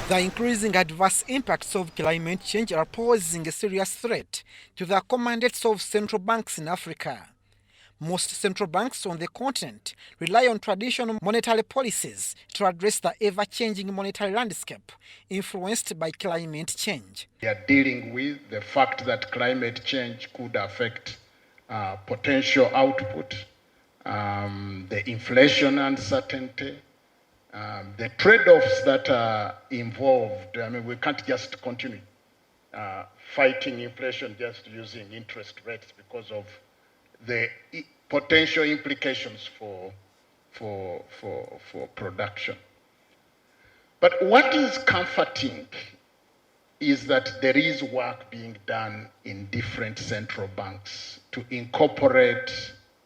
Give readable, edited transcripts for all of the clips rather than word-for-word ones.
The increasing adverse impacts of climate change are posing a serious threat to the mandates of central banks in Africa. Most central banks on the continent rely on traditional monetary policies to address the ever-changing monetary landscape influenced by climate change. We are dealing with the fact that climate change could affect potential output, the inflation uncertainty, the trade-offs that are involved. I mean, we can't just continue fighting inflation just using interest rates because of the potential implications for production. But what is comforting is that there is work being done in different central banks to incorporate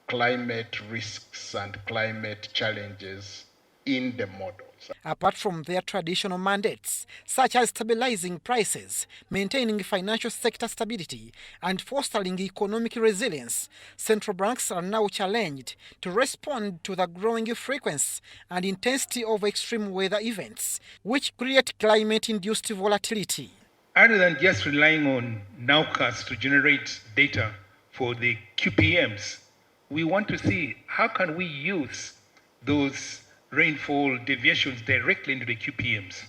climate risks and climate challenges in the models. Apart from their traditional mandates, such as stabilizing prices, maintaining financial sector stability, and fostering economic resilience, central banks are now challenged to respond to the growing frequency and intensity of extreme weather events, which create climate-induced volatility. Other than just relying on nowcasts to generate data for the QPMs, we want to see how can we use those rainfall deviations directly into the QPMs.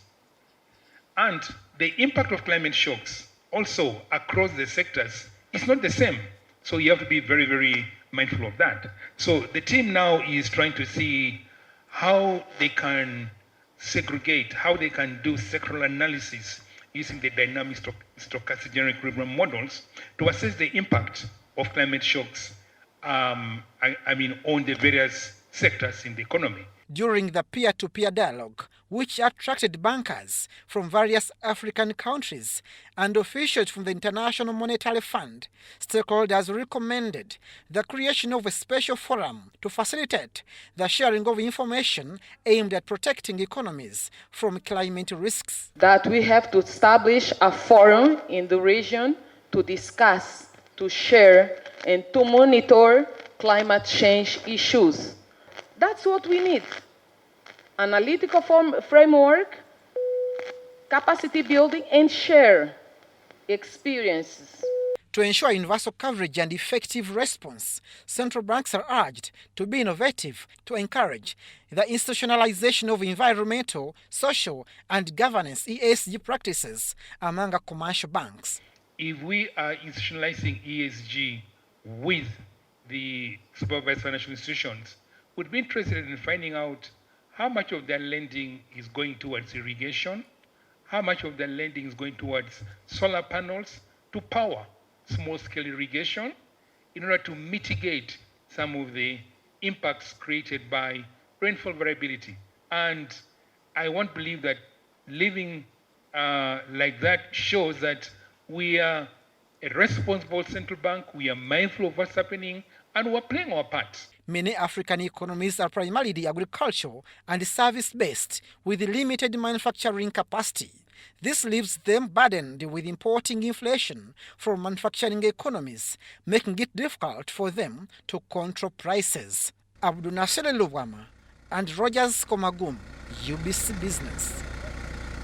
And the impact of climate shocks also across the sectors is not the same. So you have to be very, very mindful of that. So the team now is trying to see how they can segregate, how they can do sectoral analysis using the dynamic stochastic general equilibrium models to assess the impact of climate shocks on the various sectors in the economy. During the peer-to-peer dialogue, which attracted bankers from various African countries and officials from the International Monetary Fund, stakeholders recommended the creation of a special forum to facilitate the sharing of information aimed at protecting economies from climate risks. That we have to establish a forum in the region to discuss, to share, and to monitor climate change issues. That's what we need. Analytical framework, capacity building, and share experiences. To ensure universal coverage and effective response, central banks are urged to be innovative to encourage the institutionalization of environmental, social, and governance ESG practices among commercial banks. If we are institutionalizing ESG with the supervised financial institutions, would be interested in finding out how much of their lending is going towards irrigation, how much of their lending is going towards solar panels to power small-scale irrigation in order to mitigate some of the impacts created by rainfall variability. And I won't believe that living like that shows that we are a responsible central bank, we are mindful of what's happening, and we're playing our part. Many African economies are primarily agricultural and service-based, with limited manufacturing capacity. This leaves them burdened with importing inflation from manufacturing economies, making it difficult for them to control prices. Abdunasele Lubwama and Rogers Komagum, UBC Business.